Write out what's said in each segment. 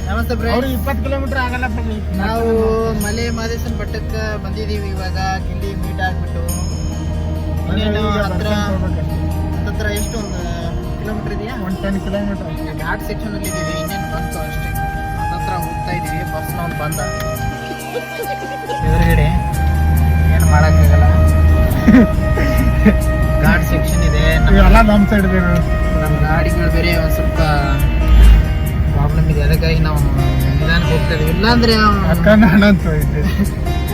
ನಮಸ್ತೆ ಅವ್ರು 20 ಕಿಲೋಮೀಟರ್ ಆಗಲ್ಲ. ನಾವು ಮಲೆ ಮಾದೇಶನ್ ಬೆಟ್ಟಕ್ಕೆ ಬಂದಿದ್ದೀವಿ ಇವಾಗ. ಇಲ್ಲಿ ಮೀಟ್ ಆಗ್ಬಿಟ್ಟು ಇನ್ನೇನು ಹತ್ರ ಎಷ್ಟು ಒಂದು ಕಿಲೋಮೀಟರ್ ಇದೆಯಾ? 110 ಕಿಲೋಮೀಟರ್. ಘಾಟ್ ಸೆಕ್ಷನ್ ಅಲ್ಲಿ ಇದ್ದೀವಿ. ಇನ್ನೇನು ಬಂತು ಅಷ್ಟೇ. ಹತ್ರ ಹೋಗ್ತಾ ಇದೀವಿ. ಬಸ್ನ ಒಂದು ಬಂದ ಎದುರುಗಡೆ ಏನು ಮಾಡೋಕ್ಕಾಗಲ್ಲ. ಘಾಟ್ ಸೆಕ್ಷನ್ ಇದೆ. ಎಲ್ಲ ನಮ್ಮ ಸೈಡ್ ಇದೆ. ನಮ್ಮ ಗಾಡಿಗಳು ಬೇರೆ ಒಂದು ಸ್ವಲ್ಪ ಪ್ರಾಬ್ಲಮ್ ಇದೆ. ಅದಕ್ಕಾಗಿ ನಾವು ನಿಧಾನಕ್ಕೆ ಹೋಗ್ತಾ ಇದೀವಿ. ಇಲ್ಲಾಂದ್ರೆ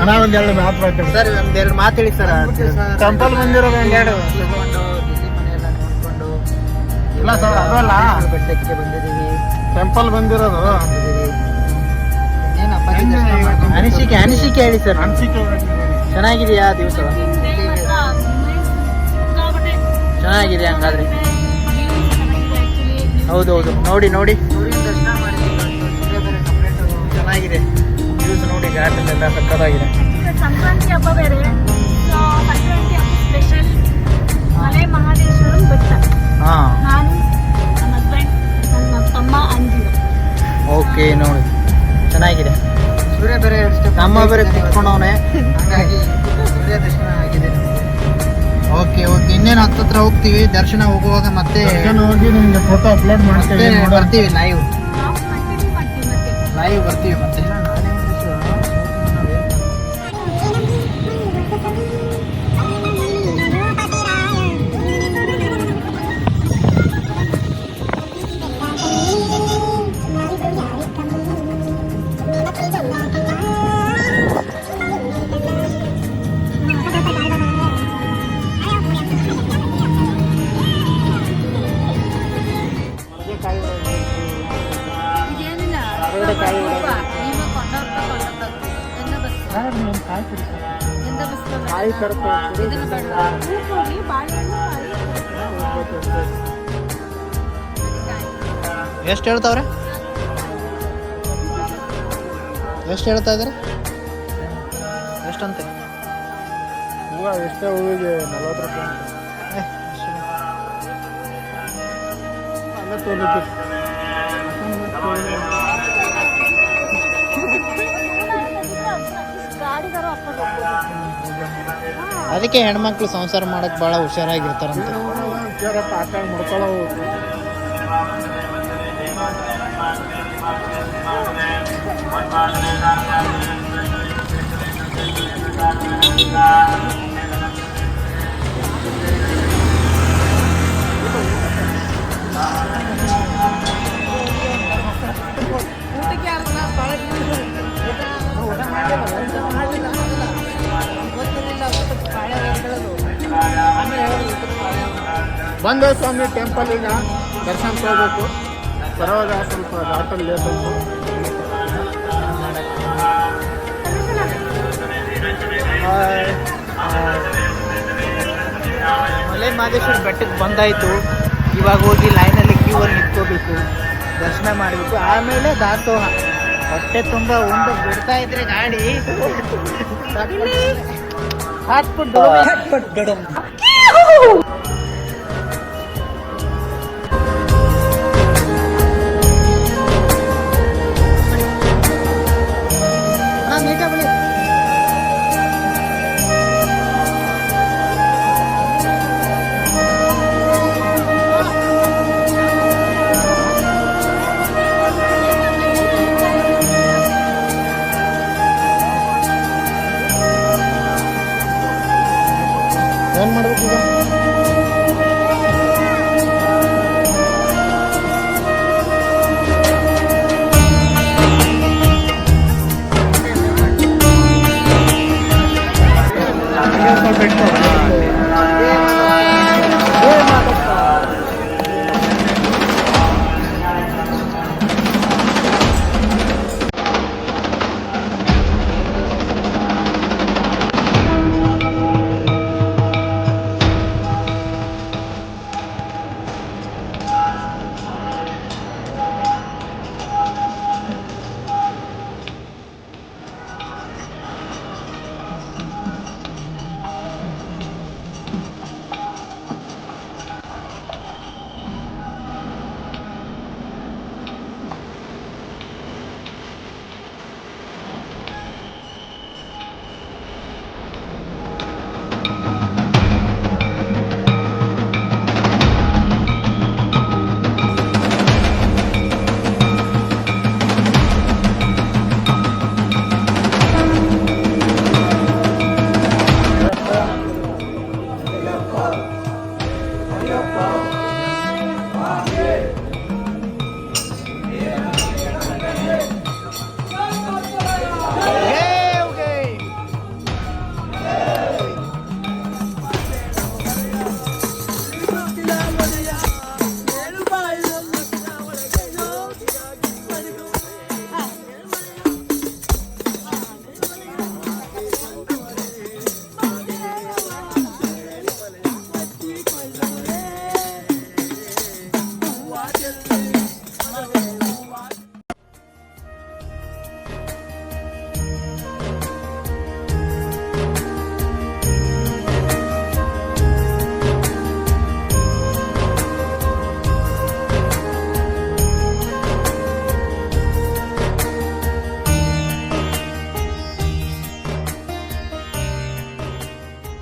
ಅಣ್ಣ ಒಂದೆರಡು ಮಾತು ಮಾತಾಡಿ ಸರ್. ಒಂದೆರಡು ಮಾತು ಹೇಳಿ ಸರ್. ಟೆಂಪಲ್ ಬಂದಿರೋದು ಒಂದೆರಡು ತಗೊಂಡು ಬಿಸಿ ಮನೆಯೆಲ್ಲ ನೋಡ್ಕೊಂಡು ಇಲ್ಲ ಸರ್, ಅದಲ್ಲ ಬೆಟ್ಟಕ್ಕೆ ಬಂದಿದ್ದೀವಿ. ಟೆಂಪಲ್ ಬಂದಿರೋದು ಏನಪ್ಪ ಅನಿಸಿಕೆ ಹೇಳಿ ಸರ್. ಅನಿಸಿಕೆ ಚೆನ್ನಾಗಿದೆಯಾ ದಿವಸ? ಚೆನ್ನಾಗಿದೆ ಹಂಗಾದ್ರೆ. ಹೌದೌದು, ನೋಡಿ ಚೆನ್ನಾಗಿದೆ ನ್ಯೂಸ್ ನೋಡಿ. ಘಾಟಲ್ಲೆಲ್ಲ ಸಕ್ಕತ್ತಾಗಿದೆ. ಸಂಕ್ರಾಂತಿ ಹಬ್ಬ ಬೇರೆ. ಸಂಕ್ರಾಂತಿ ಹಬ್ಬ ಸ್ಪೆಷಲ್ ಮಲೆ ಮಹದೇಶ್ವರನ್ ಬೆಟ್ಟ. ನಾನು ನನ್ನ ಹಸ್ಬೆಂಡ್, ನನ್ನ ತಮ್ಮ, ಅಂಜಿರು. ಓಕೆ, ನೋಡಿ ಚೆನ್ನಾಗಿದೆ. ಸೂರ್ಯ ಬೇರೆ ನಮ್ಮ ಬೇರೆ ಕುತ್ಕೊಂಡವನೆ, ಹಾಗಾಗಿ ಸೂರ್ಯ ದರ್ಶನ ಆಗಿದೆ. ಓಕೆ, ಇನ್ನೇನು ಹತ್ತತ್ರ ಹೋಗ್ತೀವಿ. ದರ್ಶನ ಹೋಗುವಾಗ ಮತ್ತೆ ಹೋಗಿ ನಿಮ್ಗೆ ಫೋಟೋ ಅಪ್ಲೋಡ್ ಮಾಡ್ತೀವಿ. ಬರ್ತೀವಿ ಲೈವ್ ಮತ್ತೆ ಬರ್ತೀವಿ ಮತ್ತೆ. ಎಷ್ಟು ಹೇಳ್ತಾವ್ರೆ? ಎಷ್ಟು ಹೇಳ್ತಾ ಇದ್ದಾರೆ? ಎಷ್ಟಂತೆ? ಎಷ್ಟೇ ಹೂವಿಗೆ 40 ರೂಪಾಯಿ. ಅದಕ್ಕೆ ಹೆಣ್ಮಕ್ಳು ಸಂಸಾರ ಮಾಡಕ್ ಬಹಳ ಹುಷಾರಾಗಿರ್ತಾರಂತೆ. ಬಂದ ಸ್ವಾಮಿ ಟೆಂಪಲ್ ಈಗ ದರ್ಶನ ತಗೋಬೇಕು. ಬರೋವಾಗ ಸ್ವಲ್ಪ ಘಾಟಲ್ಲಿ ಲೇಟ್ ಆಯ್ತು. ಮಲೆ ಮಹದೇಶ್ವರ ಬೆಟ್ಟಕ್ಕೆ ಬಂದಾಯ್ತು. ಇವಾಗ ಹೋಗಿ ಲೈನಲ್ಲಿ ಕ್ಯೂವಲ್ಲಿ ನಿಂತ್ಕೋಬೇಕು, ದರ್ಶನ ಮಾಡಬೇಕು, ಆಮೇಲೆ ದಾಸೋಹ. ಹೊಟ್ಟೆ ತುಂಬ ಉಂಡು ಬಿಡ್ತಾ ಇದ್ರೆ ಗಾಡಿ ಹಾಕ್ಬಿಟ್ಟು ಏನು ಮಾಡ್ಬೇಕು ಈಗ? ಸ್ವಲ್ಪ